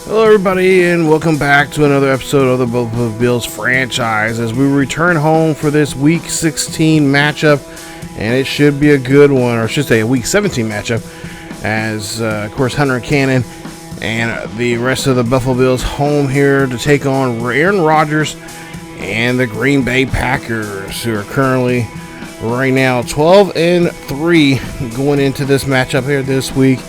Hello everybody, and welcome back to another episode of the Buffalo Bills franchise as we return home for this Week 16 matchup, and it should be a good one, or I should say a Week 17 matchup, as of course Hunter Cannon and the rest of the Buffalo Bills home here to take on Aaron Rodgers and the Green Bay Packers, who are currently right now 12-3 going into this matchup here this week.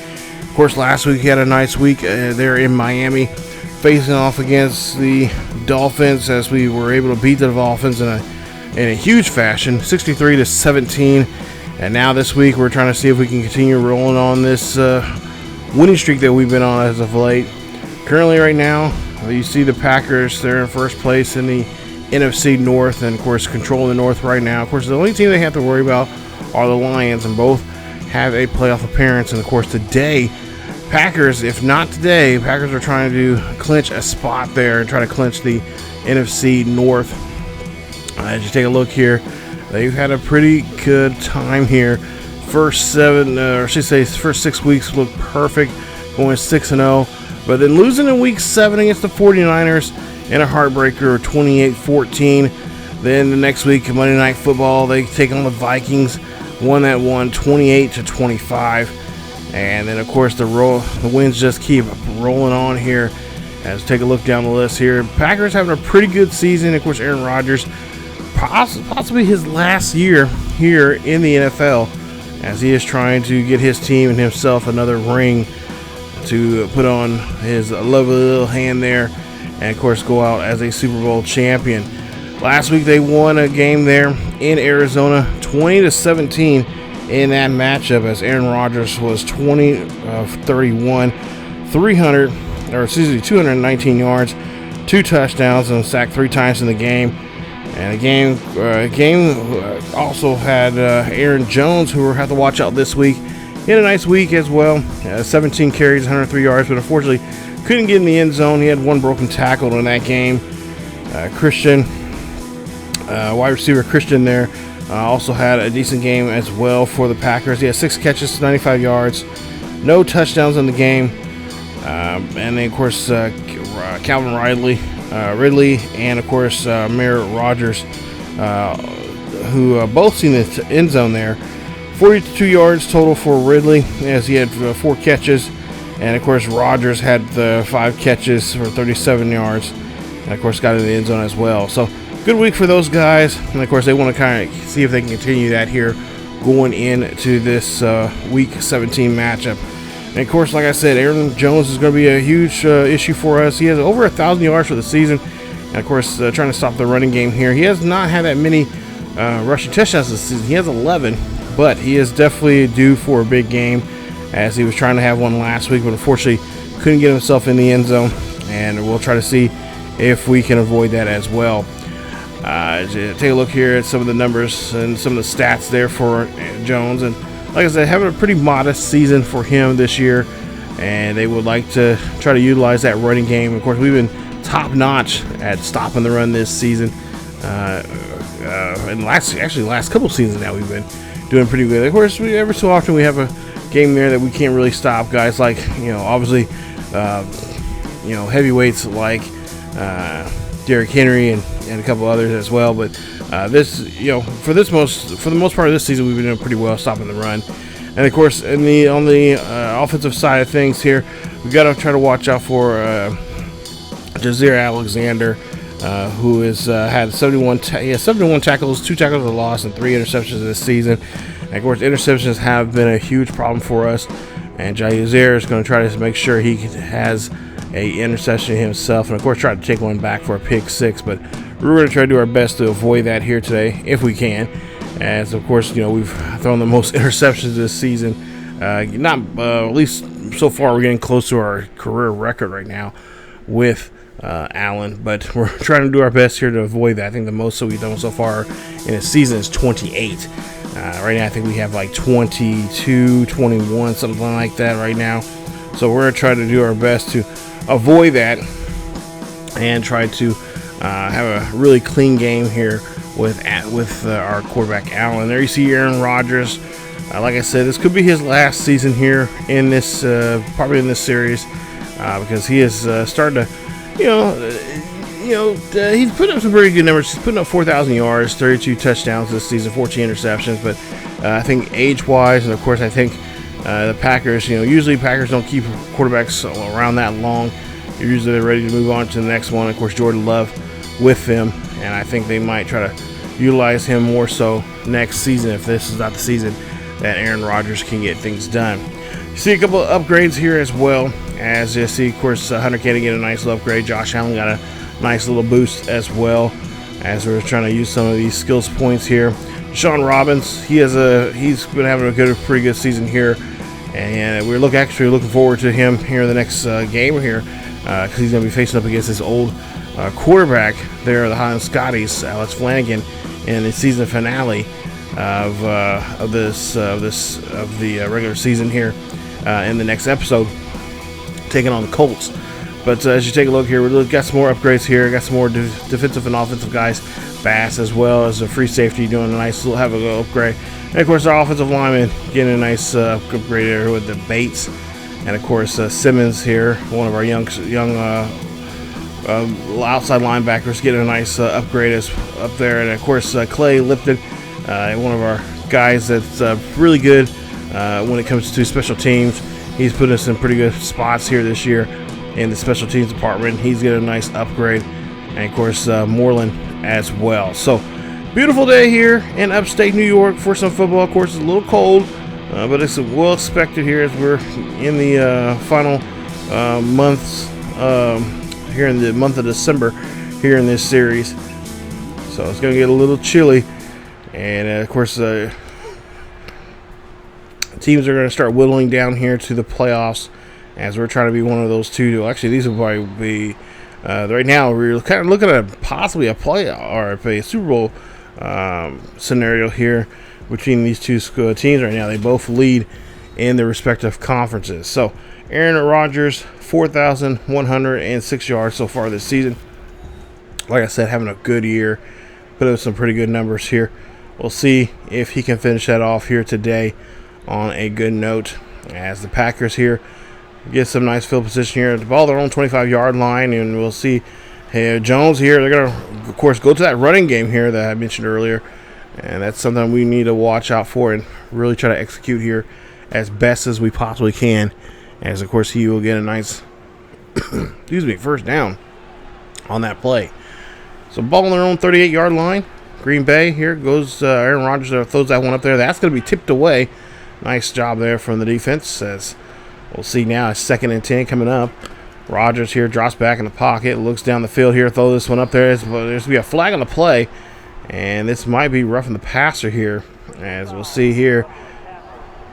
Of course, last week he had a nice week there in Miami, facing off against the Dolphins, as we were able to beat the Dolphins in a huge fashion, 63-17. And now this week we're trying to see if we can continue rolling on this winning streak that we've been on as of late. Currently, right now, you see the Packers. They're in first place in the NFC North, and of course controlling the North right now. Of course, the only team they have to worry about are the Lions, and both have a playoff appearance. And of course today, Packers, if not today, Packers are trying to clinch a spot there and try to clinch the NFC North. As you take a look here, they've had a pretty good time here. First 6 weeks look perfect, going 6-0, but then losing in week 7 against the 49ers in a heartbreaker, 28-14. Then the next week, Monday Night Football, they take on the Vikings, one that won 28-25. And then, of course, the wins just keep rolling on here. As take a look down the list here, Packers having a pretty good season. Of course, Aaron Rodgers, possibly his last year here in the NFL, as he is trying to get his team and himself another ring to put on his lovely little hand there, and of course go out as a Super Bowl champion. Last week they won a game there in Arizona, 20-17 in that matchup, as Aaron Rodgers was 20 of 31, 219 yards, 2 touchdowns, and sacked 3 times in the game. And the game also had Aaron Jones, who we'll have to watch out this week. He had a nice week as well, 17 carries, 103 yards, but unfortunately couldn't get in the end zone. He had 1 broken tackle in that game. Wide receiver Christian there also had a decent game as well for the Packers. He had 6 catches, 95 yards, no touchdowns in the game. And then, of course, Calvin Ridley, and, of course, Rodgers, who both seen the end zone there. 42 yards total for Ridley, as he had 4 catches. And, of course, Rodgers had 5 catches for 37 yards. And, of course, got in the end zone as well. So, good week for those guys, and of course they want to kind of see if they can continue that here going into this Week 17 matchup. And of course, like I said, Aaron Jones is going to be a huge issue for us. He has over 1,000 yards for the season, and of course trying to stop the running game here. He has not had that many rushing touchdowns this season. He has 11, but he is definitely due for a big game, as he was trying to have one last week, but unfortunately couldn't get himself in the end zone, and we'll try to see if we can avoid that as well. Take a look here at some of the numbers and some of the stats there for Jones, and like I said, having a pretty modest season for him this year, and they would like to try to utilize that running game. Of course, we've been top notch at stopping the run this season, and last couple seasons now we've been doing pretty good. Of course, every so often we have a game there that we can't really stop. Guys like, obviously, heavyweights like Derrick Henry and a couple others as well, but for the most part of this season, we've been doing pretty well stopping the run. And of course, on the offensive side of things here, we got to try to watch out for Jaire Alexander, who has had 71 tackles, 2 tackles for loss, and 3 interceptions this season. And of course, interceptions have been a huge problem for us, and Jaire is going to try to make sure he has a interception himself, and of course try to take one back for a pick 6, but we're going to try to do our best to avoid that here today if we can, as of course we've thrown the most interceptions this season. At least so far we're getting close to our career record right now with Allen, but we're trying to do our best here to avoid that. I think the most that we've done so far in a season is 28. Right now I think we have like 22, 21, something like that right now. So we're going to try to do our best to avoid that and try to have a really clean game here with our quarterback Allen. There you see Aaron Rodgers. Like I said, this could be his last season here in this, probably in this series. because he is starting to, he's putting up some pretty good numbers. He's putting up 4,000 yards, 32 touchdowns this season, 14 interceptions. But I think age-wise, and of course, I think the Packers, usually Packers don't keep quarterbacks around that long. Usually they're ready to move on to the next one. Of course, Jordan Love with them, and I think they might try to utilize him more so next season if this is not the season that Aaron Rodgers can get things done. You see a couple of upgrades here as well, as you see, of course, Hunter Kennedy get a nice little upgrade. Josh Allen got a nice little boost as well, as we're trying to use some of these skills points here. Sean Robbins, he's been having a pretty good season here, and we're looking forward to him here in the next game here, because he's going to be facing up against his old quarterback there, the Highland Scotties, Alex Flanagan, in the season finale of the regular season here in the next episode, taking on the Colts. But as you take a look here, we've got some more upgrades here. Got some more defensive and offensive guys. Bass as well as a free safety doing a nice little upgrade. And of course our offensive lineman getting a nice upgrade there with the Bates. And of course Simmons here, one of our young outside linebackers, getting a nice upgrade up there. And of course Clay Lipton, one of our guys that's really good when it comes to special teams. He's put us in pretty good spots here this year in the special teams department. He's getting a nice upgrade. And of course Moreland as well. So beautiful day here in upstate New York for some football. Of course it's a little cold, but it's well expected here as we're in the final months here in the month of December here in this series. So it's going to get a little chilly, and of course teams are going to start whittling down here to the playoffs, as we're trying to be one of those two. Actually, these will probably be right now we're kind of looking at possibly a Super Bowl scenario here between these two teams right now. They both lead in their respective conferences. So Aaron Rodgers, 4,106 yards so far this season. Like I said, having a good year. Put up some pretty good numbers here. We'll see if he can finish that off here today on a good note, as the Packers here get some nice field position here. The ball their own 25-yard line, and we'll see Jones here. They're going to, of course, go to that running game here that I mentioned earlier, and that's something we need to watch out for and really try to execute here as best as we possibly can, as, of course, he will get a nice first down on that play. So ball on their own 38-yard line. Green Bay here goes Aaron Rodgers throws that one up there. That's going to be tipped away. Nice job there from the defense, as we'll see now. It's 2nd and 10 coming up. Rodgers here drops back in the pocket, looks down the field here, throw this one up there. There's going to be a flag on the play, and this might be roughing the passer here, as we'll see here.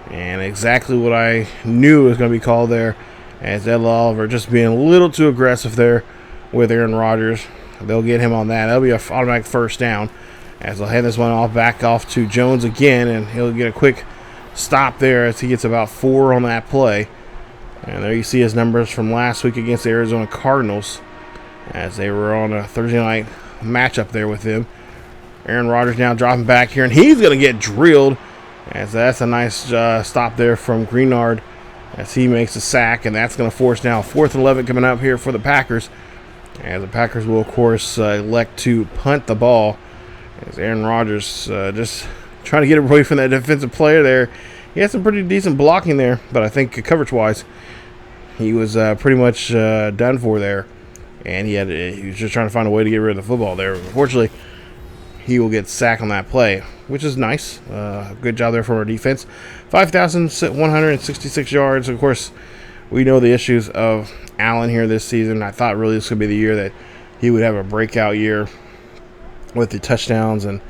And exactly what I knew was going to be called there, as Ed Oliver just being a little too aggressive there with Aaron Rodgers. They'll get him on that. That'll be an automatic first down, as they'll hand this one back off to Jones again, and he'll get a quick stop there as he gets about 4 on that play. And there you see his numbers from last week against the Arizona Cardinals, as they were on a Thursday night matchup there with them. Aaron Rodgers now dropping back here, and he's going to get drilled, as that's a nice stop there from Greenard as he makes a sack, and that's going to force now 4th and 11 coming up here for the Packers, as the Packers will, of course, elect to punt the ball, as Aaron Rodgers just trying to get away from that defensive player there. He had some pretty decent blocking there, but I think coverage-wise, he was pretty much done for there, and he was just trying to find a way to get rid of the football there. Unfortunately, he will get sacked on that play, which is nice. Good job there from our defense. 5,166 yards. Of course, we know the issues of Allen here this season. I thought really this could be the year that he would have a breakout year with the touchdowns and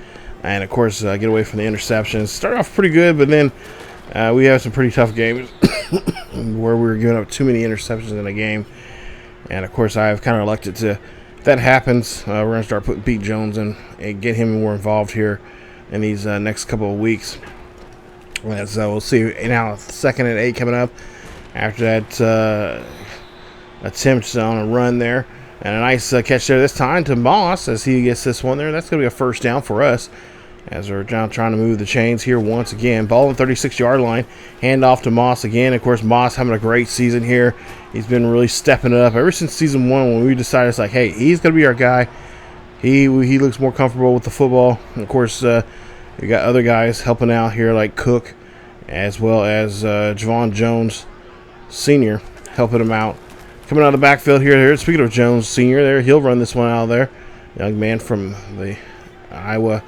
of course get away from the interceptions. Start off pretty good, but then we have some pretty tough games where we were giving up too many interceptions in a game. And of course I've kind of elected to, if that happens, we're going to start putting Pete Jones in and get him more involved here in these next couple of weeks. As we'll see now, 2nd and 8 coming up after that attempt on a run there. And a nice catch there this time to Moss as he gets this one there. That's going to be a first down for us. as they're now trying to move the chains here once again. Ball on the 36-yard line. Hand off to Moss again. Of course, Moss having a great season here. He's been really stepping it up ever since season 1 when we decided it's like, hey, he's going to be our guy. He looks more comfortable with the football. And of course, we got other guys helping out here like Cook, as well as Javon Jones Sr. helping him out. Coming out of the backfield here. Speaking of Jones Sr., there he'll run this one out of there. Young man from the Iowa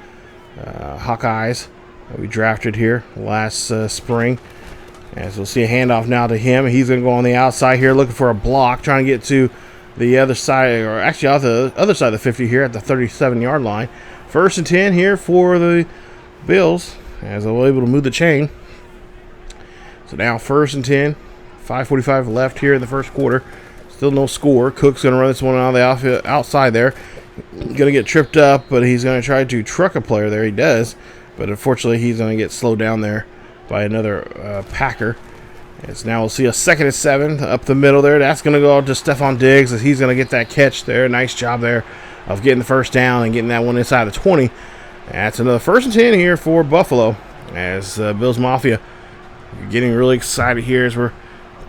Hawkeyes that we drafted here last spring. As we'll see a handoff now to him. He's going to go on the outside here looking for a block, trying to get to the other side, or actually off the other side of the 50 here at the 37-yard line. 1st and 10 here for the Bills as they're able to move the chain. So now 1st and 10, 5:45 left here in the first quarter. Still no score. Cook's going to run this one out of the outside there. Going to get tripped up, but he's going to try to truck a player there. He does, but unfortunately he's going to get slowed down there by another Packer. As now we'll see a 2nd and 7 up the middle there. That's going to go to Stephon Diggs as he's going to get that catch there. Nice job there of getting the first down and getting that one inside the 20. That's another 1st and 10 here for Buffalo as Bills Mafia getting really excited here as we're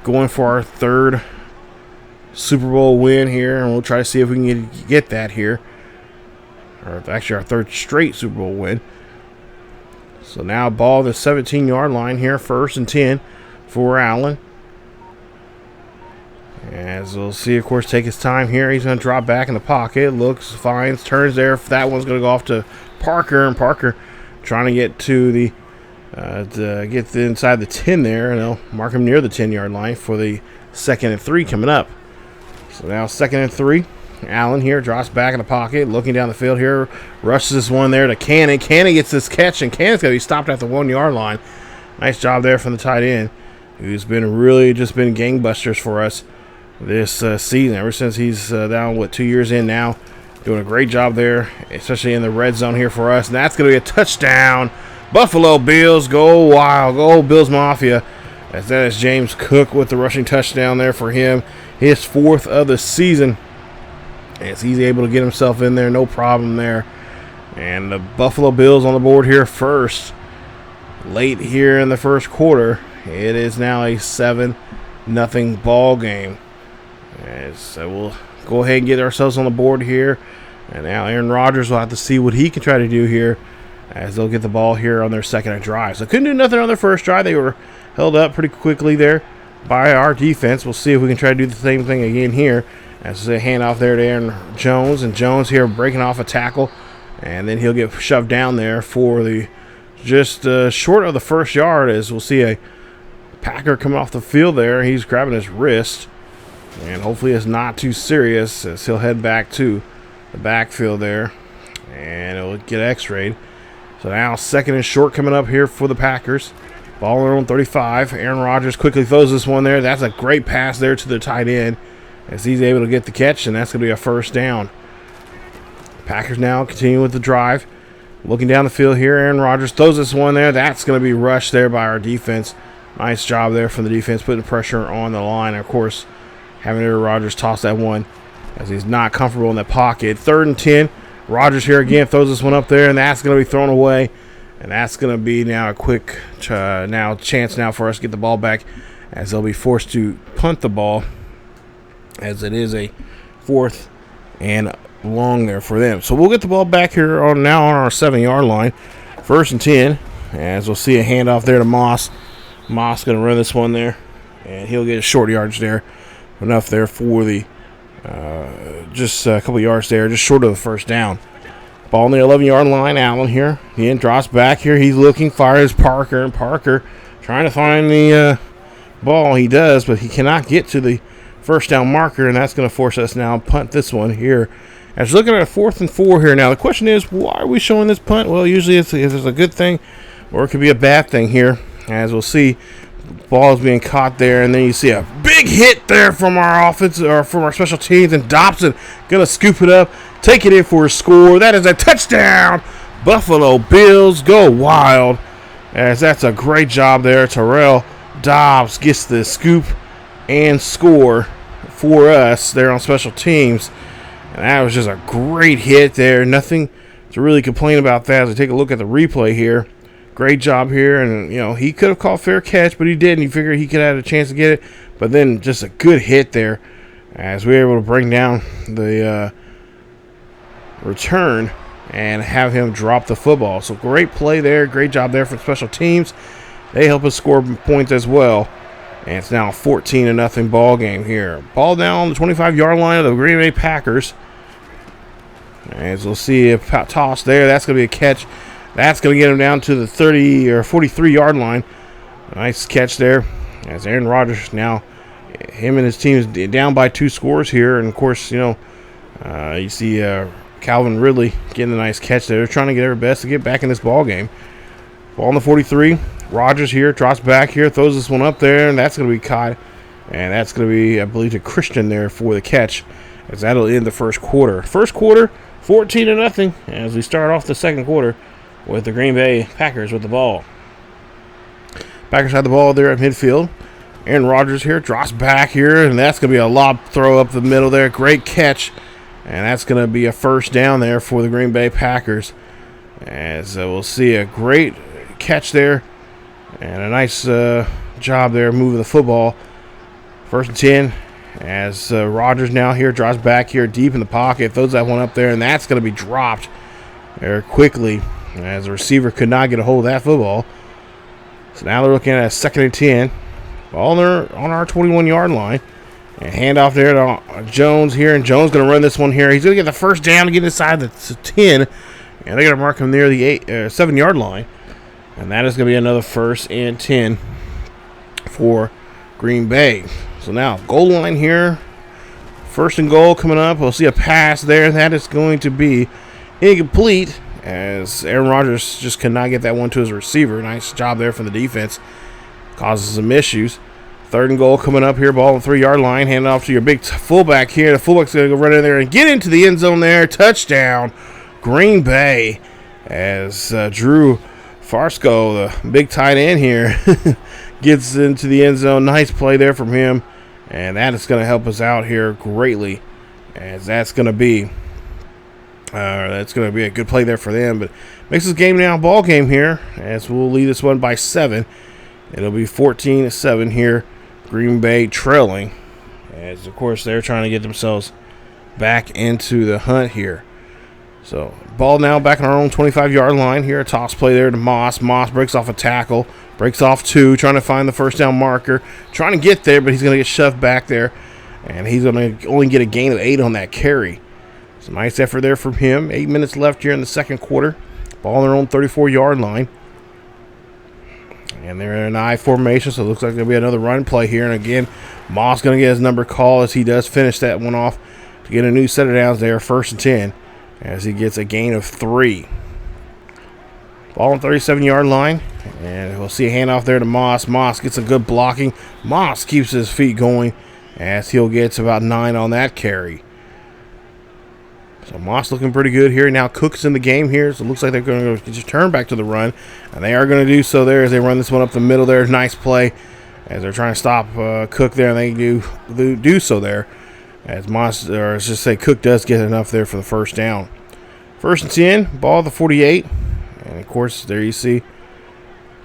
going for our 3rd Super Bowl win here, and we'll try to see if we can get that here, or actually our 3rd straight Super Bowl win. So now ball the 17-yard line here, 1st and 10 for Allen. As we'll see, of course, take his time here. He's going to drop back in the pocket, looks, finds, turns there. That one's going to go off to Parker, and Parker trying to get to the inside the 10 there, and they'll mark him near the 10-yard line for the 2nd and 3 coming up. So now 2nd and 3. Allen here drops back in the pocket, looking down the field here, rushes this one there to Cannon. Cannon gets this catch, and Cannon's going to be stopped at the 1-yard line. Nice job there from the tight end, who's been really just been gangbusters for us this season. Ever since he's down, 2 years in now, doing a great job there, especially in the red zone here for us. And that's going to be a touchdown. Buffalo Bills, go wild. Go Bills Mafia. As that is James Cook with the rushing touchdown there for him. His 4th of the season. As he's able to get himself in there, no problem there. And the Buffalo Bills on the board here first. Late here in the first quarter. It is now a 7-0 ball game. So we'll go ahead and get ourselves on the board here. And now Aaron Rodgers will have to see what he can try to do here as they'll get the ball here on their 2nd drive. So couldn't do nothing on their first drive. They were held up pretty quickly there by our defense. We'll see if we can try to do the same thing again here. As a handoff there to Aaron Jones. And Jones here breaking off a tackle. And then he'll get shoved down there for the just short of the 1st yard, as we'll see a Packer coming off the field there. He's grabbing his wrist. And hopefully it's not too serious as he'll head back to the backfield there. And it'll get x-rayed. So now 2nd and short coming up here for the Packers. Ball on 35. Aaron Rodgers quickly throws this one there. That's a great pass there to the tight end as he's able to get the catch, and that's going to be a 1st down. Packers now continue with the drive. Looking down the field here, Aaron Rodgers throws this one there. That's going to be rushed there by our defense. Nice job there from the defense, putting pressure on the line. And of course, having Aaron Rodgers toss that one as he's not comfortable in that pocket. 3rd and 10. Rodgers here again throws this one up there, and that's going to be thrown away. And that's going to be now a quick chance now for us to get the ball back, as they'll be forced to punt the ball, as it is a 4th and long there for them. So we'll get the ball back here on our 7-yard line. 1st and 10, as we'll see a handoff there to Moss. Moss going to run this one there, and he'll get a short yardage there. Enough there for the just a couple yards there, just short of the 1st down. Ball on the 11-yard line. Allen here. He drops back here. He's looking, fires Parker, and Parker trying to find the ball. He does, but he cannot get to the 1st down marker, and that's going to force us now to punt this one here. As we're looking at a 4th and 4 here now, the question is, why are we showing this punt? Well, usually it's a good thing, or it could be a bad thing here. As we'll see, ball is being caught there, and then you see a big hit there from our offense, or from our special teams, and Dobson going to scoop it up, take it in for a score. That is a touchdown. Buffalo Bills go wild, as that's a great job there. Terrell Dobbs gets the scoop and score for us there on special teams. And that was just a great hit there. Nothing to really complain about that as I take a look at the replay here. Great job here, and he could have caught fair catch, but he didn't. He figured he could have had a chance to get it, but then just a good hit there as we were able to bring down the return and have him drop the football. So great play there, great job there for special teams. They help us score points as well, and it's now a 14-0 ball game here. Ball down on the 25-yard line of the Green Bay Packers. As we'll see a toss there, that's going to be a catch. That's going to get him down to the 30 or 43-yard line. Nice catch there. As Aaron Rodgers now, him and his team is down by 2 scores here. And, of course, you see Calvin Ridley getting a nice catch there. They're trying to get their best to get back in this ball game. Ball on the 43. Rodgers here, drops back here, throws this one up there, and that's going to be caught. And that's going to be, I believe, to Christian there for the catch, as that'll end the first quarter. First quarter, 14-0, as we start off the second quarter with the Green Bay Packers with the ball. Packers had the ball there at midfield. Aaron Rodgers here drops back here, and that's going to be a lob throw up the middle there. Great catch, and that's going to be a first down there for the Green Bay Packers. As we'll see a great catch there and a nice job there moving the football. 1st and 10. As Rodgers now here drops back here deep in the pocket, throws that one up there, and that's going to be dropped there quickly, as the receiver could not get a hold of that football. So now they're looking at a 2nd and 10. Ball on our 21-yard line. And handoff there to Jones here, and Jones going to run this one here. He's going to get the first down to get inside the 10, and they're going to mark him near the 7-yard line. And that is going to be another 1st and 10 for Green Bay. So now, goal line here. 1st and goal coming up. We'll see a pass there. That is going to be incomplete, as Aaron Rodgers just could not get that one to his receiver. Nice job there from the defense. Causes some issues. 3rd and goal coming up here. Ball on the 3-yard line. Hand it off to your big fullback here. The fullback's going to go right in there and get into the end zone there. Touchdown, Green Bay, as Drew Farsco, the big tight end here, gets into the end zone. Nice play there from him, and that is going to help us out here greatly, as that's going to be a good play there for them. But makes this game now a ball game here, as we'll lead this one by 7. It'll be 14-7 here, Green Bay trailing, as of course they're trying to get themselves back into the hunt here. So, ball now back on our own 25-yard line here. A toss play there to Moss. Moss breaks off a tackle. Breaks off 2. Trying to find the first down marker. Trying to get there, but he's going to get shoved back there. And he's going to only get a gain of 8 on that carry. It's a nice effort there from him. 8 minutes left here in the second quarter. Ball on their own 34-yard line. And they're in an I formation, so it looks like there'll be another run play here. And again, Moss going to get his number called as he does finish that one off to get a new set of downs there. 1st and 10. As he gets a gain of 3. Ball on 37-yard line. And we'll see a handoff there to Moss. Moss gets a good blocking. Moss keeps his feet going, as he'll get about 9 on that carry. So Moss looking pretty good here. Now Cook's in the game here, so it looks like they're going to just turn back to the run. And they are going to do so there as they run this one up the middle there. Nice play as they're trying to stop Cook there, and they do so there. As Moss, or let's just say Cook does get enough there for the first down. 1st and 10, ball at the 48. And, of course, there you see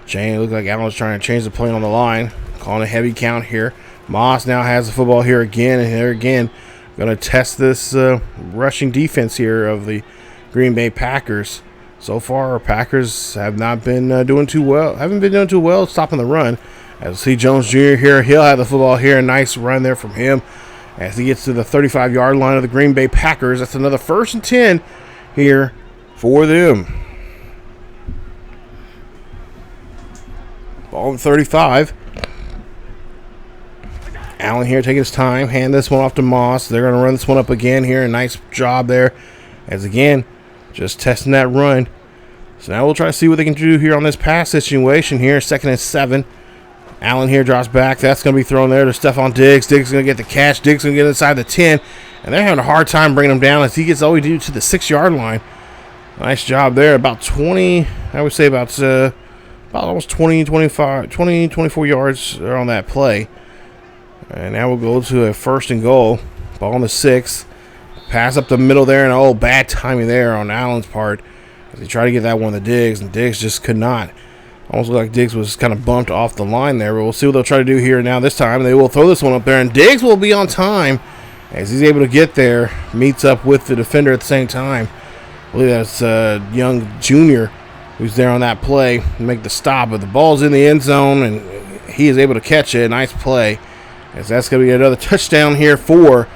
Jane. Looked like Allen's trying to change the play on the line. Calling a heavy count here. Moss now has the football here again. And here again, going to test this rushing defense here of the Green Bay Packers. So far, our Packers have not been doing too well. Haven't been doing too well stopping the run. As we see Jones Jr. here. He'll have the football here. A nice run there from him, as he gets to the 35-yard line of the Green Bay Packers. That's another 1st and 10 here for them. Ball at 35. Allen here taking his time. Hand this one off to Moss. They're going to run this one up again here. A nice job there. As again, just testing that run. So now we'll try to see what they can do here on this pass situation here. 2nd and 7. Allen here drops back. That's going to be thrown there to Stephon Diggs. Diggs is going to get the catch. Diggs is going to get inside the 10. And they're having a hard time bringing him down, as he gets all the way to the 6-yard line. Nice job there. About 20, I would say about almost 20, 25, 20, 24 yards on that play. And now we'll go to a 1st and goal. Ball on the 6. Pass up the middle there, and bad timing there on Allen's part. as he tried to get that one to Diggs, and Diggs just could not. Almost looked like Diggs was kind of bumped off the line there, but we'll see what they'll try to do here now this time. They will throw this one up there, and Diggs will be on time as he's able to get there, meets up with the defender at the same time. I believe that's young junior who's there on that play to make the stop, but the ball's in the end zone, and he is able to catch it. Nice play, as that's going to be another touchdown here for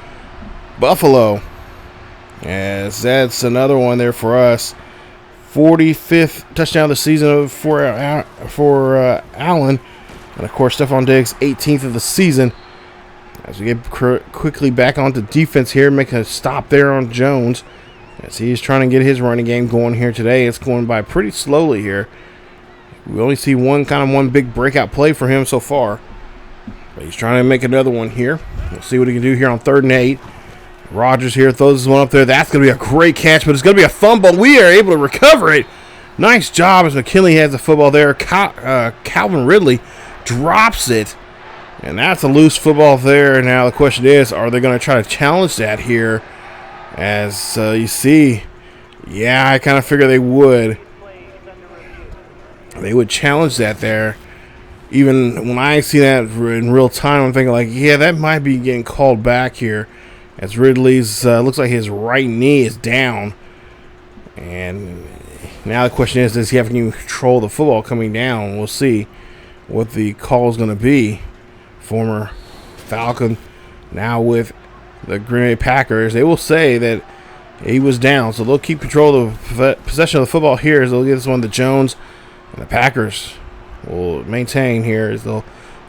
Buffalo, as that's another one there for us. 45th touchdown of the season for Allen, and of course Stephon Diggs 18th of the season. As we get quickly back onto defense here, making a stop there on Jones, as he's trying to get his running game going here today. It's going by pretty slowly here. We only see one big breakout play for him so far, but he's trying to make another one here. We'll see what he can do here on 3rd and 8. Rodgers here throws this one up there. That's going to be a great catch, but it's going to be a fumble. We are able to recover it. Nice job as McKinley has the football there. Calvin Ridley drops it, and that's a loose football there. Now the question is, are they going to try to challenge that here? As you see, yeah, I kind of figure they would. They would challenge that there. Even when I see that in real time, I'm thinking like, yeah, that might be getting called back here. As Ridley's, looks like his right knee is down. And now the question is, does he have to control the football coming down? We'll see what the call is going to be. Former Falcon, now with the Green Bay Packers. They will say that he was down, so they'll keep control of the possession of the football here as they'll get this one to Jones. And the Packers will maintain here as they'll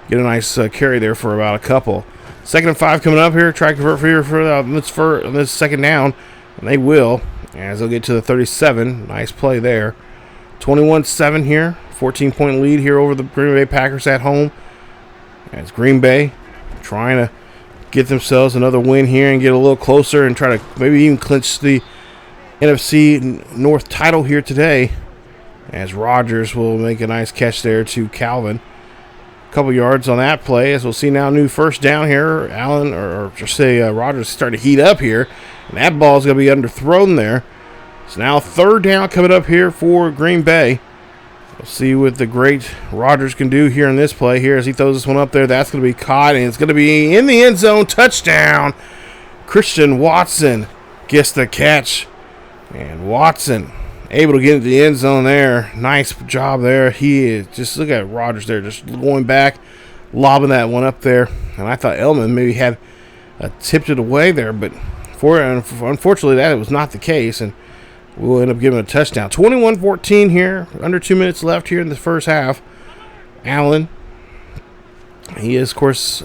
get a nice carry there for about a couple. 2nd and 5 coming up here. Try to convert here for this second down. And they will, as they'll get to the 37. Nice play there. 21-7 here. 14-point lead here over the Green Bay Packers at home. As Green Bay trying to get themselves another win here and get a little closer and try to maybe even clinch the NFC North title here today. As Rodgers will make a nice catch there to Calvin. Couple yards on that play, as we'll see now. New first down here. Allen, or just say Rodgers, starting to heat up here, and that ball is going to be underthrown there. So now 3rd down coming up here for Green Bay. We'll see what the great Rodgers can do here in this play here as he throws this one up there. That's going to be caught, and it's going to be in the end zone. Touchdown. Christian Watson gets the catch, and Watson able to get into the end zone there. Nice job there. He is just, look at Rodgers there, just going back, lobbing that one up there. And I thought Elman maybe had tipped it away there, but unfortunately that was not the case, and we'll end up giving a touchdown. 21-14 here, under 2 minutes left here in the first half. Allen, he is, of course,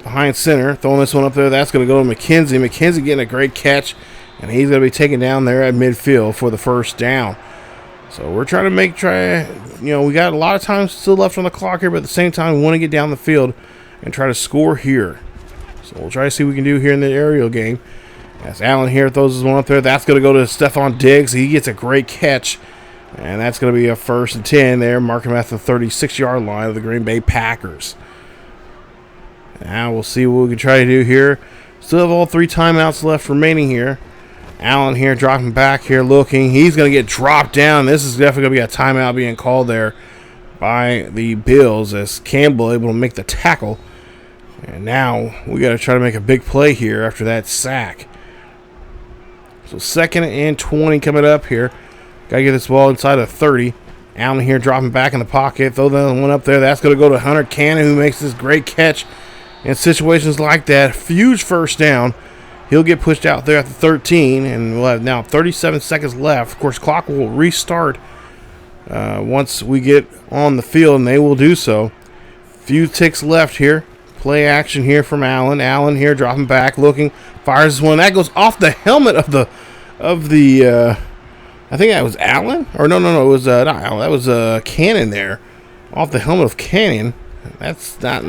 behind center, throwing this one up there. That's going to go to McKenzie. McKenzie getting a great catch. And he's going to be taken down there at midfield for the first down. So we're trying to we got a lot of time still left on the clock here, but at the same time, we want to get down the field and try to score here. So we'll try to see what we can do here in the aerial game. As Allen here throws his one up there, that's going to go to Stephon Diggs. He gets a great catch, and that's going to be a 1st and 10 there. Mark him at the 36-yard line of the Green Bay Packers. Now we'll see what we can try to do here. Still have all 3 timeouts left remaining here. Allen here dropping back here, looking. He's going to get dropped down. This is definitely going to be a timeout being called there by the Bills as Campbell able to make the tackle. And now we got to try to make a big play here after that sack. So 2nd and 20 coming up here. Got to get this ball inside of 30. Allen here dropping back in the pocket. Throw that one up there. That's going to go to Hunter Cannon, who makes this great catch in situations like that. Huge first down. He'll get pushed out there at the 13, and we'll have now 37 seconds left. Of course, clock will restart once we get on the field, and they will do so. Few ticks left here. Play action here from Allen. Allen here dropping back, looking, fires one. That goes off the helmet of the I think that was Allen? Or no, it was not Allen. That was Cannon there. Off the helmet of Cannon. That's not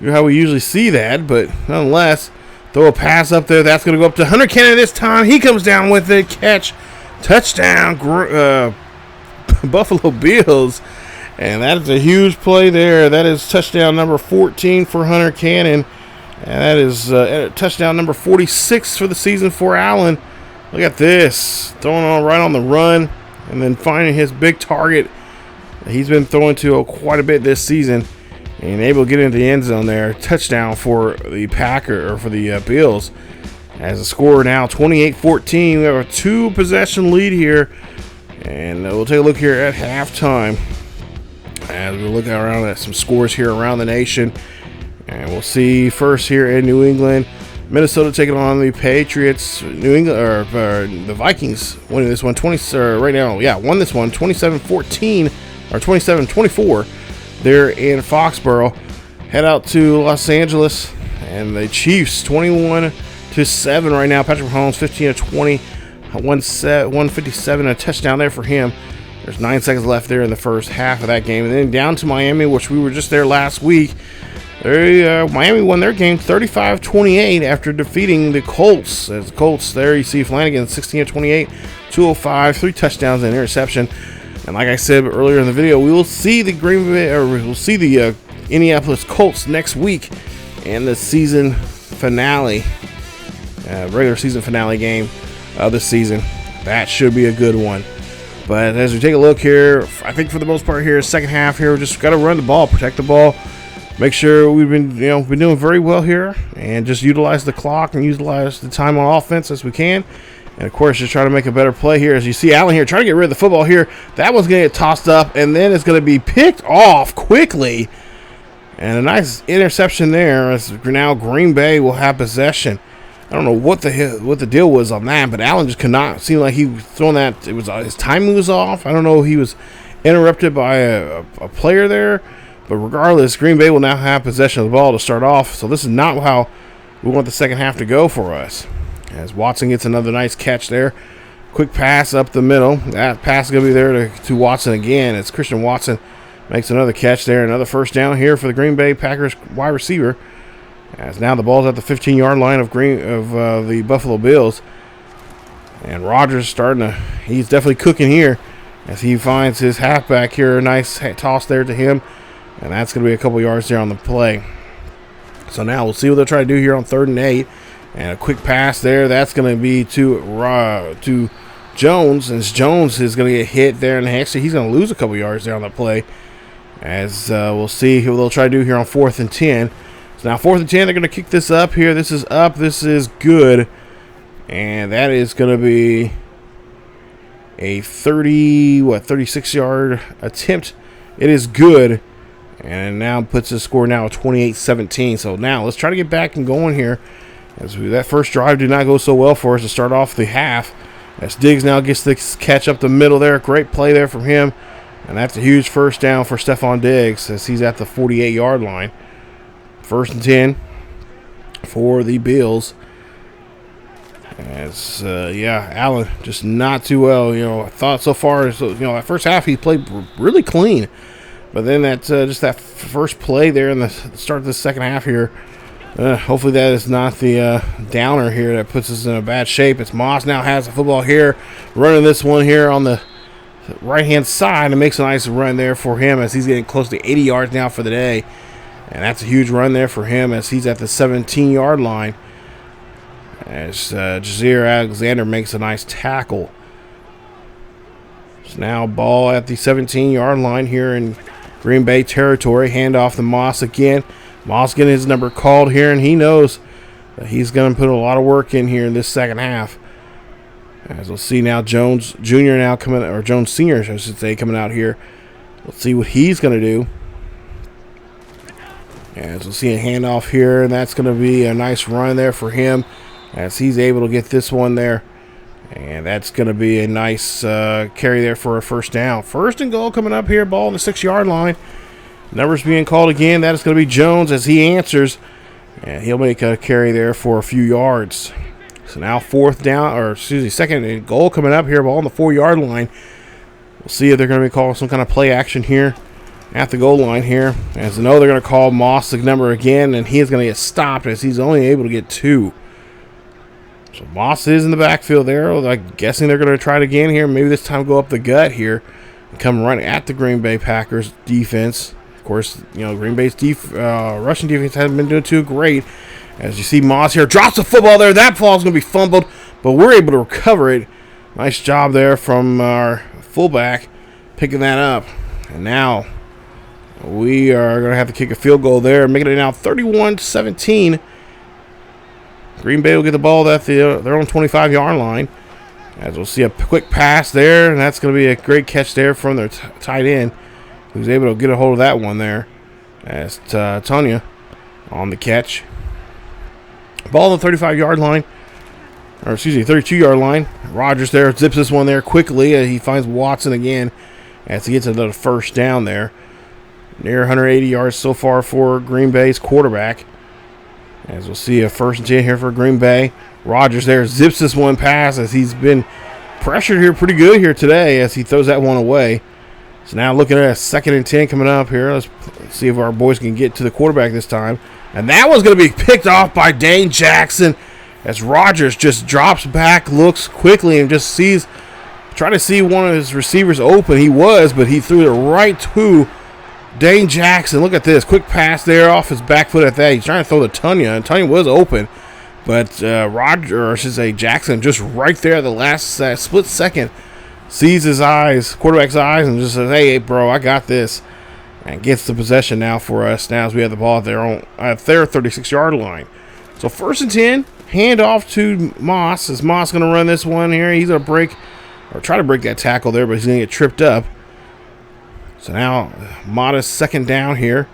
how we usually see that, but nonetheless, throw a pass up there. That's going to go up to Hunter Cannon this time. He comes down with it. Catch. Touchdown. Buffalo Bills. And that is a huge play there. That is touchdown number 14 for Hunter Cannon. And that is touchdown number 46 for the season for Allen. Look at this. Throwing on right on the run and then finding his big target that he's been throwing to quite a bit this season and able to get into the end zone there. Touchdown for the Bills. As the score now 28-14. We have a 2-possession lead here. And we'll take a look here at halftime as we look around at some scores here around the nation. And we'll see first here in New England, Minnesota taking on the Patriots. New England or the Vikings winning this one won this one 27-14 or 27-24. They're in Foxborough. Head out to Los Angeles and the Chiefs 21-7 right now. Patrick Mahomes 15-20. 157, a touchdown there for him. There's 9 seconds left there in the first half of that game. And then down to Miami, which we were just there last week. Miami won their game 35-28 after defeating the Colts. As the Colts there, you see Flanagan 16-28, 205, 3 touchdowns and interception. And like I said earlier in the video, we will see the Indianapolis Colts next week in the season finale, regular season finale game of the season. That should be a good one. But as we take a look here, I think for the most part here, second half here, we just got to run the ball, protect the ball, make sure we've been doing very well here, and just utilize the clock and utilize the time on offense as we can. And of course, just try to make a better play here. As you see Allen here trying to get rid of the football here. That one's going to get tossed up, and then it's going to be picked off quickly. And a nice interception there, as now Green Bay will have possession. I don't know what the deal was on that, but Allen just could not seem like he was throwing that. It was his timing was off. I don't know if he was interrupted by a player there, but regardless, Green Bay will now have possession of the ball to start off. So this is not how we want the second half to go for us. As Watson gets another nice catch there, quick pass up the middle. That pass is going to be there to Watson again. It's Christian Watson makes another catch there, another first down here for the Green Bay Packers wide receiver. As now the ball's at the 15-yard line of the Buffalo Bills. And Rodgers he's definitely cooking here as he finds his halfback here. A nice toss there to him. And that's going to be a couple yards there on the play. So now we'll see what they'll try to do here on 3rd and 8. And a quick pass there. That's going to be to Jones. And Jones is going to get hit there. And actually he's going to lose a couple yards there on the play. As we'll see what they'll try to do here on 4th and 10. So now 4th and 10, they're going to kick this up here. This is up. This is good. And that is going to be a 36-yard attempt. It is good. And now puts the score now at 28-17. So now let's try to get back and going here. As that first drive did not go so well for us to start off the half. As Diggs now gets the catch up the middle there. Great play there from him. And that's a huge first down for Stephon Diggs as he's at the 48-yard line. 1st and 10 for the Bills. As Allen just not too well. I thought so far as that first half he played really clean, but then that first play there in the start of the second half here. Hopefully that is not the downer here that puts us in a bad shape. It's Moss now has the football here, running this one here on the right-hand side and makes a nice run there for him as he's getting close to 80 yards now for the day. And that's a huge run there for him as he's at the 17-yard line. As Jaire Alexander makes a nice tackle. So now ball at the 17-yard line here in Green Bay territory. Hand off to Moss again. Moss getting his number called here, and he knows that he's going to put a lot of work in here in this second half. As we'll see now, Jones Jr. now coming, or Jones Sr. I should say, coming out here. Let's see what he's going to do. As we'll see a handoff here, and that's going to be a nice run there for him as he's able to get this one there. And that's going to be a nice carry there for a first down. 1st and goal coming up here, ball on the 6-yard line. Numbers being called again. That is going to be Jones as he answers. And he'll make a carry there for a few yards. So now 2nd and goal coming up here, ball on the 4-yard line. We'll see if they're going to be calling some kind of play action here at the goal line here. As I know, they're going to call Moss the number again, and he is going to get stopped as he's only able to get 2. So Moss is in the backfield there. I'm guessing they're going to try it again here. Maybe this time go up the gut here and come running at the Green Bay Packers defense. Of course, Green Bay's rushing defense hasn't been doing too great. As you see Moss here, drops the football there. That ball is going to be fumbled, but we're able to recover it. Nice job there from our fullback picking that up. And now we are going to have to kick a field goal there, making it now 31-17. Green Bay will get the ball at their own 25-yard line. As we'll see a quick pass there, and that's going to be a great catch there from their tight end, who's able to get a hold of that one there. As Tanya on the catch. Ball on the 35-yard line. Or excuse me, 32-yard line. Rodgers there zips this one there quickly. He finds Watson again as he gets another first down there. Near 180 yards so far for Green Bay's quarterback. As we'll see a 1st and 10 here for Green Bay. Rodgers there zips this one past as he's been pressured here pretty good here today as he throws that one away. So now looking at a 2nd and 10 coming up here. Let's see if our boys can get to the quarterback this time. And that one's going to be picked off by Dane Jackson as Rodgers just drops back, looks quickly, and just trying to see one of his receivers open. He was, but he threw it right to Dane Jackson. Look at this. Quick pass there off his back foot at that. He's trying to throw to Tanya, and Tanya was open. But Jackson just right there at the last split second sees his eyes, quarterback's eyes, and just says, hey, bro, I got this. And gets the possession now for us now as we have the ball at their 36-yard line. So 1st and 10, hand off to Moss. Is Moss going to run this one here? He's going to try to break that tackle there, but he's going to get tripped up. So now, modest 2nd down here.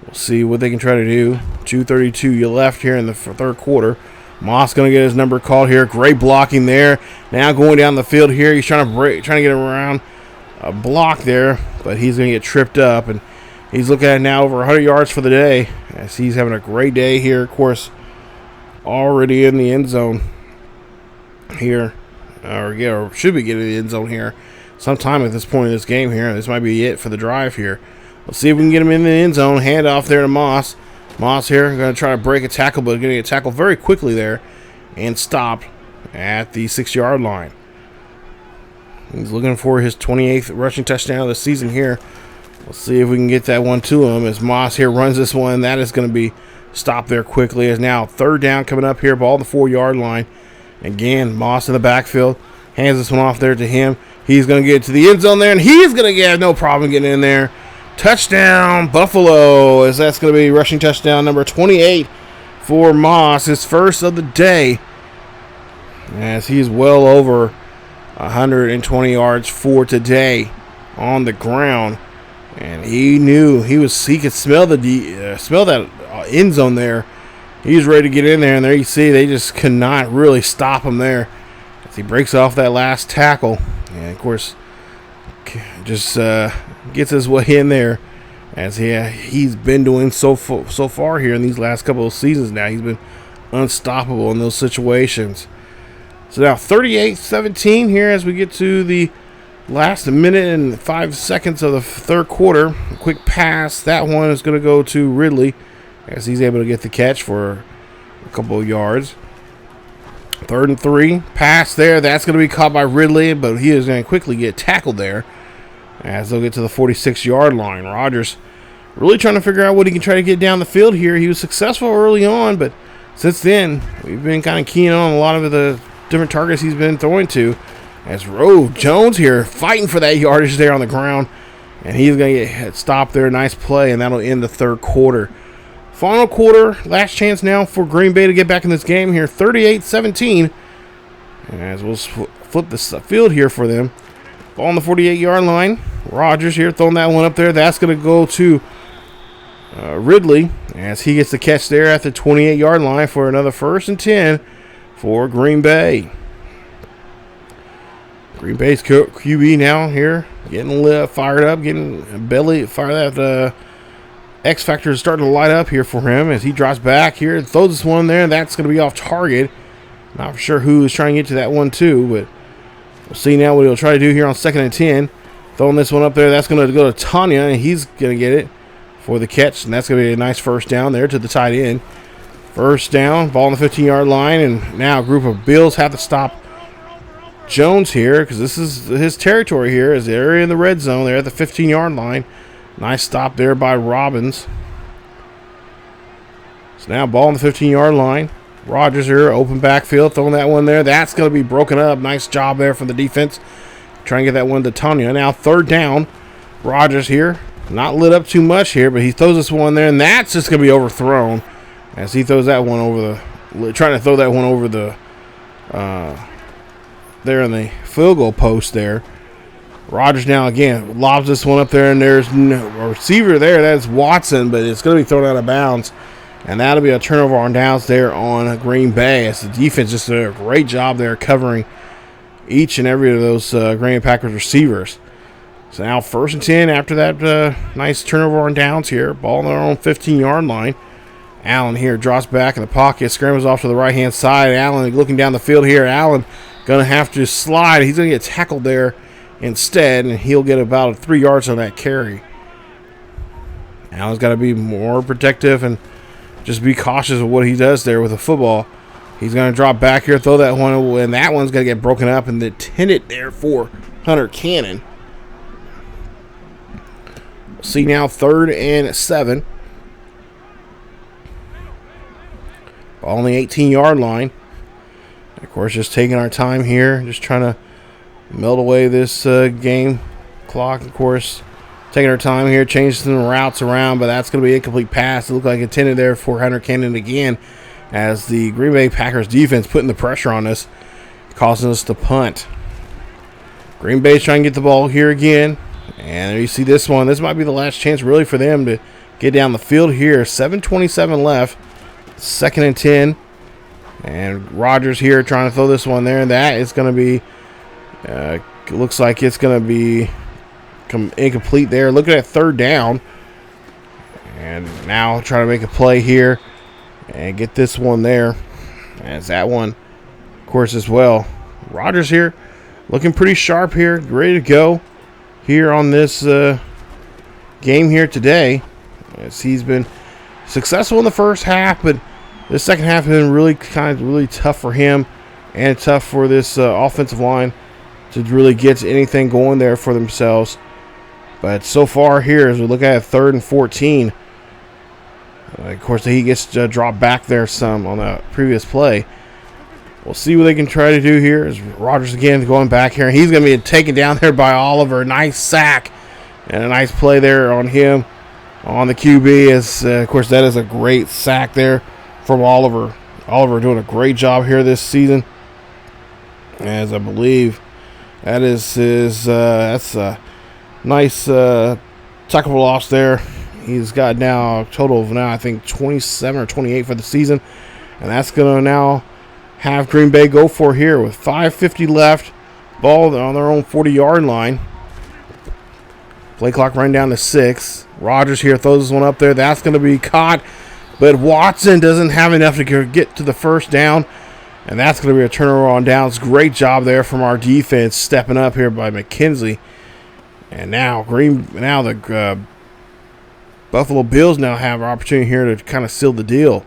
We'll see what they can try to do. 2:32 left here in the 3rd quarter. Moss going to get his number called here. Great blocking there. Now going down the field here. He's trying to get around a block there, but he's going to get tripped up. And he's looking at now over 100 yards for the day as he's having a great day here. Of course, already in the end zone here. Or should be getting in the end zone here sometime at this point in this game here. This might be it for the drive here. Let's see if we can get him in the end zone. Hand off there to Moss. Moss here going to try to break a tackle, but going to get tackled very quickly there and stopped at the 6-yard line. He's looking for his 28th rushing touchdown of the season here. Let's see if we can get that one to him as Moss here runs this one. That is going to be stopped there quickly. As now 3rd down coming up here, ball on the 4-yard line. Again, Moss in the backfield. Hands this one off there to him. He's going to get to the end zone there, and he's going to get no problem getting in there. Touchdown, Buffalo, as that's going to be rushing touchdown number 28 for Moss, his first of the day, as he's well over 120 yards for today on the ground. And he knew he could smell that end zone there. He was ready to get in there, and there you see they just could not really stop him there as he breaks off that last tackle. And of course, just gets his way in there as he's been doing so far here in these last couple of seasons now. He's been unstoppable in those situations. So now 38-17 here as we get to the last minute and 5 seconds of the 3rd quarter. A quick pass. That one is going to go to Ridley as he's able to get the catch for a couple of yards. 3rd and 3. Pass there. That's going to be caught by Ridley, but he is going to quickly get tackled there as they'll get to the 46-yard line. Rodgers really trying to figure out what he can try to get down the field here. He was successful early on, but since then, we've been kind of keying on a lot of the different targets he's been throwing to. As Jones here fighting for that yardage there on the ground, and he's going to get stopped there. Nice play, and that'll end the 3rd quarter. Final quarter, last chance now for Green Bay to get back in this game here, 38-17. As we'll flip the field here for them. Ball on the 48-yard line. Rodgers here throwing that one up there. That's going to go to Ridley as he gets the catch there at the 28-yard line for another 1st and 10 for Green Bay. Green Bay's QB now here getting fired up, getting belly fired. That X Factor is starting to light up here for him as he drops back here and throws this one there. That's going to be off target. Not for sure who is trying to get to that one too, but we'll see now what he'll try to do here on 2nd and 10. Throwing this one up there. That's going to go to Tanya, and he's going to get it for the catch, and that's going to be a nice 1st down there to the tight end. 1st down, ball on the 15-yard line, and now a group of Bills have to stop Jones here because this is his territory here. Is the area in the red zone there at the 15-yard line. Nice stop there by Robbins. So now ball on the 15-yard line. Rodgers here, open backfield, throwing that one there. That's going to be broken up. Nice job there from the defense. Trying to get that one to Tanya. Now third down. Rodgers here. Not lit up too much here, but he throws this one there, and that's just going to be overthrown as he throws that one over the, trying to throw that one over the, there in the field goal post there. Rodgers now again lobs this one up there, and there's no receiver there. That's Watson, but it's going to be thrown out of bounds. And that'll be a turnover on downs there on Green Bay as the defense just did a great job there covering each and every of those Green Bay Packers receivers. So now 1st and 10 after that nice turnover on downs here. Ball on their own 15-yard line. Allen here drops back in the pocket, scrambles off to the right-hand side. Allen looking down the field here. Allen going to have to slide. He's going to get tackled there instead, and he'll get about 3 yards on that carry. Allen's got to be more protective and just be cautious of what he does there with the football. He's going to drop back here, throw that one, and that one's going to get broken up and intended there for Hunter Cannon. See now 3rd and 7. Ball on the 18-yard line. Of course, just taking our time here, just trying to melt away this game clock. Of course, taking our time here, changing some routes around, but that's going to be an incomplete pass. It looked like intended there for Hunter Cannon again as the Green Bay Packers defense putting the pressure on us, causing us to punt. Green Bay's trying to get the ball here again, and there you see this one. This might be the last chance really for them to get down the field here. 7:27 left, 2nd and 10, and Rodgers here trying to throw this one there, and that is going to be, looks like it's going to be incomplete there. Look at that 3rd down. And now trying to make a play here and get this one there. As that one, of course, as well. Rodgers here looking pretty sharp here. Ready to go here on this game here today. As he's been successful in the first half, but the second half has been really tough for him and tough for this offensive line to really get anything going there for themselves. But so far here, as we look at 3rd and 14, of course, he gets to drop back there some on the previous play. We'll see what they can try to do here. As Rodgers again going back here. He's going to be taken down there by Oliver. Nice sack and a nice play there on him on the QB. As of course, that is a great sack there from Oliver. Oliver doing a great job here this season. As I believe that is his, that's a nice tackle loss there. He's got now a total of I think 27 or 28 for the season. And that's going to now have Green Bay go for here with 5:50 left. Ball on their own 40-yard line. Play clock running down to 6. Rodgers here throws this one up there. That's going to be caught. But Watson doesn't have enough to get to the 1st down. And that's going to be a turnover on downs. Great job there from our defense stepping up here by McKenzie. And now the Buffalo Bills now have an opportunity here to kind of seal the deal.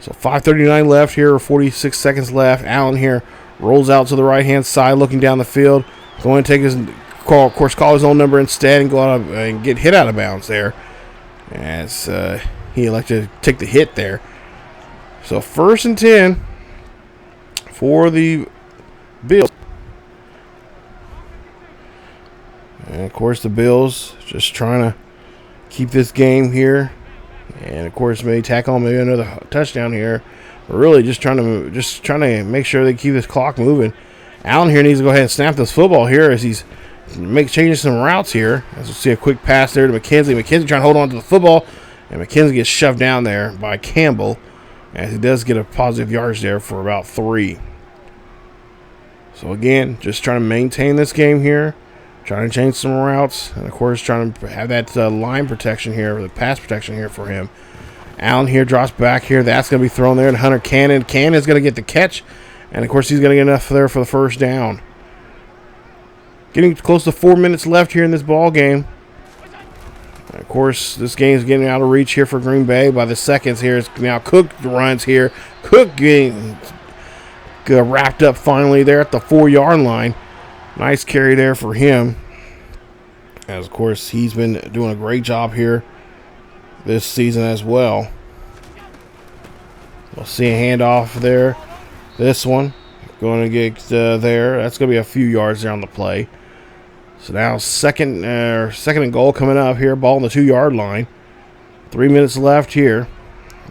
So 5:39 left here, 46 seconds left. Allen here rolls out to the right-hand side, looking down the field. Going to take his call his own number instead and go out and get hit out of bounds there. As he elected to take the hit there. So 1st and 10 for the Bills. And of course the Bills just trying to keep this game here. And of course maybe tackle on maybe another touchdown here. But really just trying to make sure they keep this clock moving. Allen here needs to go ahead and snap this football here as he's changing some routes here. As we'll see a quick pass there to McKenzie. McKenzie trying to hold on to the football. And McKenzie gets shoved down there by Campbell. As he does get a positive yardage there for about 3. So again, just trying to maintain this game here. Trying to change some routes. And of course trying to have that line protection here, or the pass protection here for him. Allen here drops back here. That's going to be thrown there to Hunter Cannon. Cannon's going to get the catch. And of course he's going to get enough there for the 1st down. Getting close to 4 minutes left here in this ball game. Of course, this game is getting out of reach here for Green Bay by the seconds here. It's now Cook runs here. Cook getting wrapped up finally there at the 4-yard line. Nice carry there for him. As, of course, he's been doing a great job here this season as well. We'll see a handoff there. This one going to get there. That's going to be a few yards there on the play. So now second and goal coming up here. Ball on the 2-yard line. 3 minutes left here.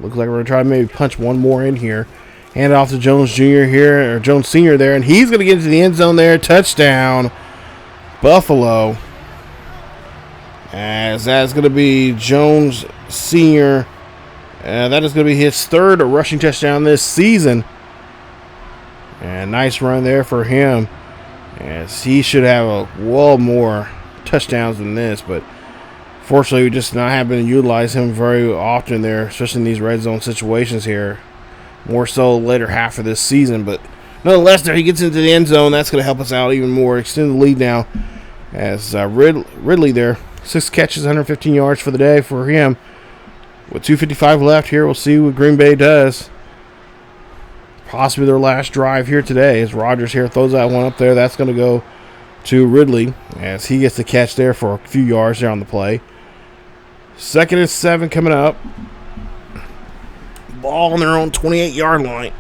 Looks like we're going to try to maybe punch one more in here. Hand off to Jones Jr. here, or Jones Sr. there, and he's going to get into the end zone there. Touchdown, Buffalo. As that's going to be Jones Sr. That is going to be his third rushing touchdown this season. And nice run there for him. As he should have well more touchdowns than this, but fortunately we just not having to utilize him very often there, especially in these red zone situations here. More so later half of this season, but nonetheless, there he gets into the end zone. That's going to help us out even more. Extend the lead now as Ridley there. 6 catches, 115 yards for the day for him. With 2:55 left here, we'll see what Green Bay does. Possibly their last drive here today as Rodgers here throws that one up there. That's going to go to Ridley as he gets the catch there for a few yards there on the play. 2nd and 7 coming up. Ball on their own 28-yard line.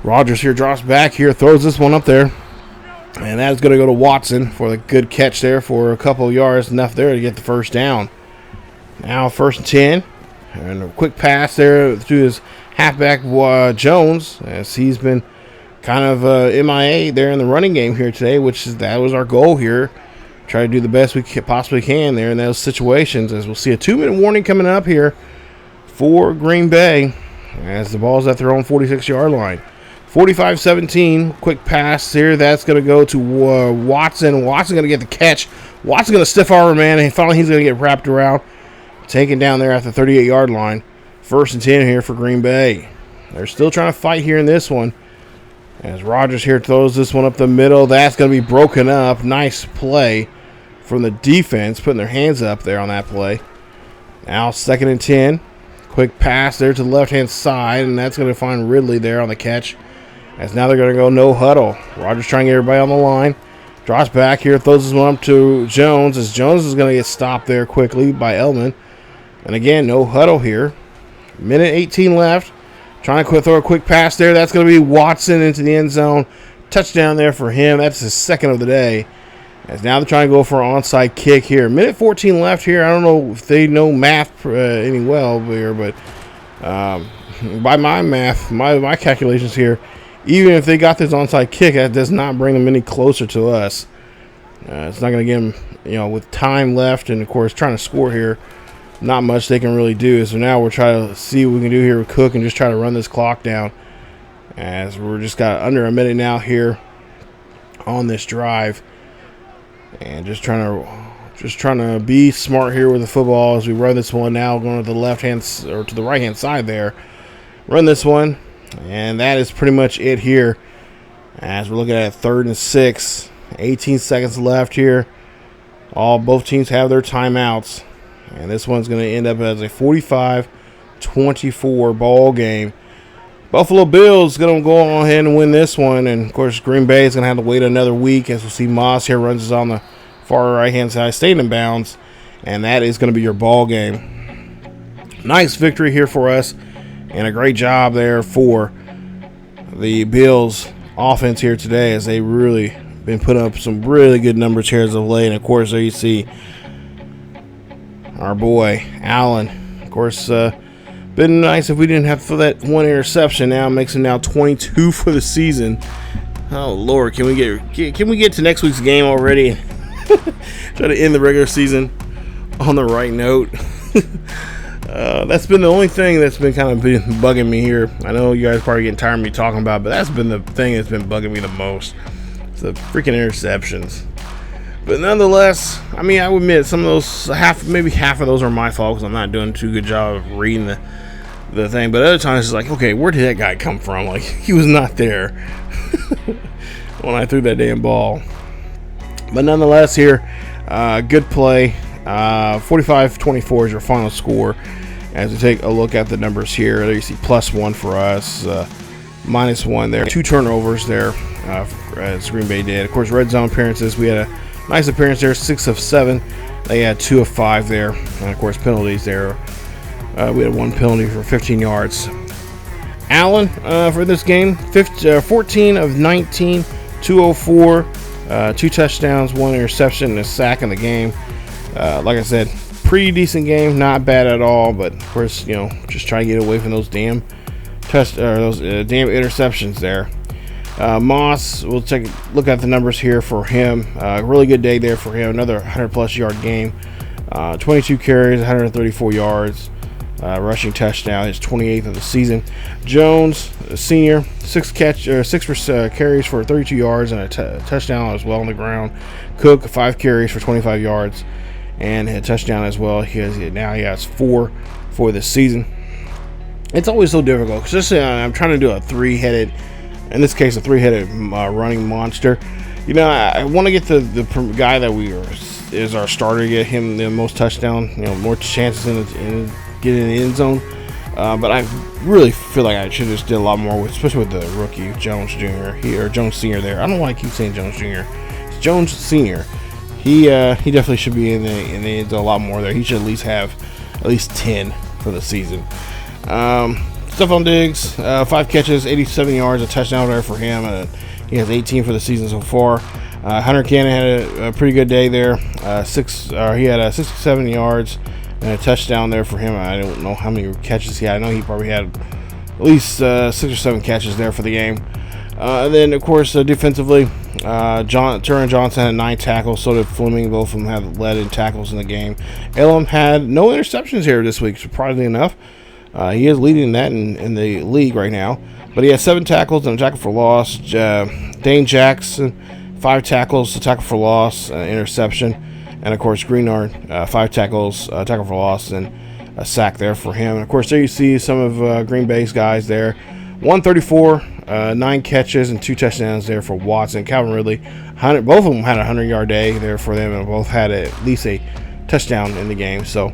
Rodgers here drops back here, throws this one up there. And that is going to go to Watson for the good catch there for a couple of yards, enough there to get the first down. Now 1st and 10. And a quick pass there to his halfback Jones, as he's been kind of MIA there in the running game here today, that was our goal here. Try to do the best we possibly can there in those situations, as we'll see a 2-minute warning coming up here for Green Bay as the ball's at their own 46-yard line. 45-17, quick pass here. That's going to go to Watson. Watson going to get the catch. Watson going to stiff arm man, and finally he's going to get wrapped around. Taken down there at the 38-yard line. 1st and 10 here for Green Bay. They're still trying to fight here in this one. As Rodgers here throws this one up the middle. That's going to be broken up. Nice play from the defense, putting their hands up there on that play. Now 2nd and 10. Quick pass there to the left-hand side, and that's going to find Ridley there on the catch. As now they're going to go no huddle. Rodgers trying to get everybody on the line. Drops back here, throws this one up to Jones, as Jones is going to get stopped there quickly by Elman. And again, no huddle here. 1:18 left. Trying to throw a quick pass there. That's going to be Watson into the end zone. Touchdown there for him. That's his 2nd of the day. As now they're trying to go for an onside kick here. 1:14 left here. I don't know if they know math any well here, but by my math, my calculations here, even if they got this onside kick, that does not bring them any closer to us. It's not going to get them, with time left and, of course, trying to score here. Not much they can really do. So now we're trying to see what we can do here with Cook and just try to run this clock down. As we're just got under a minute now here on this drive. And just trying to be smart here with the football as we run this one now, going to the to the right-hand side there. Run this one. And that is pretty much it here. As we're looking at 3rd and 6. 18 seconds left here. Both teams have their timeouts. And this one's going to end up as a 45-24 ball game. Buffalo Bills going to go on ahead and win this one. And, of course, Green Bay is going to have to wait another week. As we'll see, Moss here runs on the far right-hand side, staying in bounds. And that is going to be your ball game. Nice victory here for us. And a great job there for the Bills offense here today, as they really been putting up some really good numbers here as of late. And, of course, there you see our boy Allen. Of course, been nice if we didn't have to throw that one interception. Now makes him now 22 for the season. Oh Lord, can we get to next week's game already? Try to end the regular season on the right note. That's been the only thing that's been kind of bugging me here. I know you guys are probably getting tired of me talking about it, but that's been the thing that's been bugging me the most. It's the freaking interceptions. But nonetheless, I mean, I would admit some of those, maybe half of those are my fault because I'm not doing too good job of reading the thing. But other times it's like, okay, where did that guy come from? Like, he was not there when I threw that damn ball. But nonetheless here, good play. 45-24 is your final score. As we take a look at the numbers here, there you see +1 for us, -1 there. 2 turnovers there, as Green Bay did. Of course, red zone appearances, we had a nice appearance there, 6 of 7. They had 2 of 5 there. And, of course, penalties there. We had one penalty for 15 yards. Allen for this game, 14 of 19, 204, 2 touchdowns, 1 interception, and a sack in the game. Like I said, pretty decent game, not bad at all. But of course, just try to get away from those damn damn interceptions there. Moss, we'll take a look at the numbers here for him. Really good day there for him. Another 100+ yard game. 22 carries, 134 yards. Rushing touchdown, his 28th of the season. Jones, a senior, 6 carries for 32 yards and a touchdown as well on the ground. Cook, 5 carries for 25 yards and a touchdown as well. He has 4 for the season. It's always so difficult because I'm trying to do a 3-headed, in this case, a 3-headed running monster. I want to get the guy that is our starter, get him the most touchdown, more chances in get in the end zone, but I really feel like I should have just did a lot more especially with the rookie Jones Jr. or Jones Sr. there. I don't know why I keep saying Jones Jr. It's Jones Sr. He definitely should be in the end zone a lot more there. He should at least have at least 10 for the season. Stephon Diggs, 5 catches, 87 yards, a touchdown there for him. He has 18 for the season so far. Hunter Cannon had a pretty good day there. He had 67 yards. And a touchdown there for him. I don't know how many catches he had. I know he probably had at least 6 or 7 catches there for the game. And then, of course, defensively, Turin Johnson had 9 tackles. So did Fleming. Both of them had led in tackles in the game. Elam had no interceptions here this week, surprisingly enough. He is leading that in the league right now. But he had 7 tackles and a tackle for loss. Dane Jackson, 5 tackles, a tackle for loss, an interception. And, of course, Greenard, 5 tackles, tackle for loss, and a sack there for him. And, of course, there you see some of Green Bay's guys there. 134, 9 catches, and 2 touchdowns there for Watson. Calvin Ridley, both of them had a 100-yard day there for them, and both had at least a touchdown in the game. So,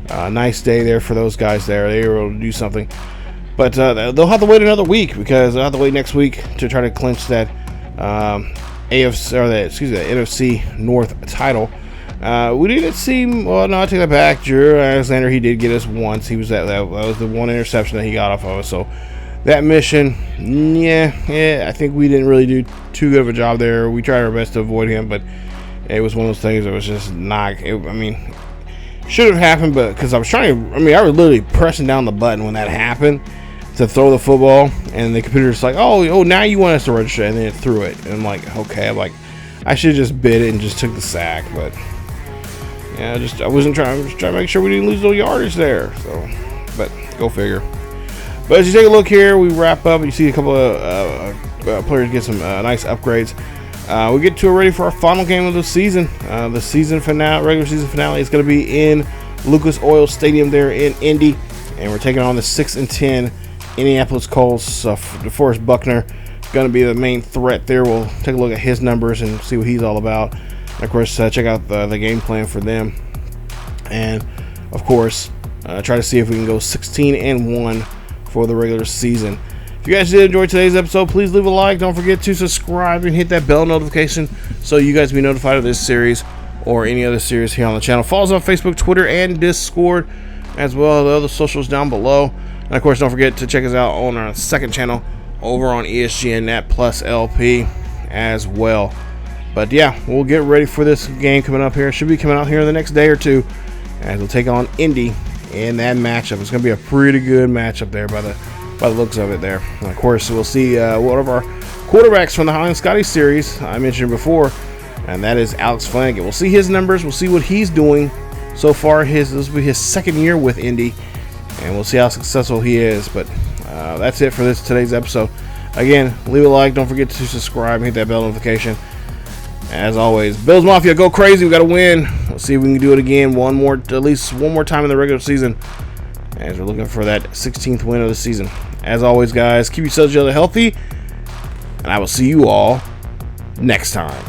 nice day there for those guys there. They were able to do something. But they'll have to wait another week because they'll have to wait next week to try to clinch that NFC North title. We didn't see. Well, no, I take that back. Jaire Alexander, he did get us once. He was that was the one interception that he got off of us. So that mission, I think we didn't really do too good of a job there. We tried our best to avoid him, but it was one of those things that was just not. Should have happened, but because I was trying to. I was literally pressing down the button when that happened to throw the football, and the computer's like, oh, now you want us to register, and then it threw it, and I'm like, okay, I should have just bid it and just took the sack, but. Yeah, I wasn't trying. I was trying to make sure we didn't lose no yardage there. So, but go figure. But as you take a look here, we wrap up. You see a couple of players get some nice upgrades. We get ready for our final game of the season. The season finale, regular season finale, is going to be in Lucas Oil Stadium there in Indy, and we're taking on the 6-10 Indianapolis Colts. DeForest Buckner going to be the main threat there. We'll take a look at his numbers and see what he's all about. And of course, check out the game plan for them. And, of course, try to see if we can go 16-1 for the regular season. If you guys did enjoy today's episode, please leave a like. Don't forget to subscribe and hit that bell notification so you guys be notified of this series or any other series here on the channel. Follow us on Facebook, Twitter, and Discord, as well as the other socials down below. And, of course, don't forget to check us out on our second channel over on ESGNet plus LP as well. But yeah, we'll get ready for this game coming up here. It should be coming out here in the next day or two as we'll take on Indy in that matchup. It's going to be a pretty good matchup there by the looks of it there. And of course, we'll see one of our quarterbacks from the Highland Scotty series I mentioned before, and that is Alex Flanagan. We'll see his numbers. We'll see what he's doing so far. This will be his second year with Indy, and we'll see how successful he is. But that's it for today's episode. Again, leave a like. Don't forget to subscribe and hit that bell notification. As always, Bills Mafia, go crazy. We got to win. We'll see if we can do it again at least one more time in the regular season as we're looking for that 16th win of the season. As always, guys, keep yourselves healthy, and I will see you all next time.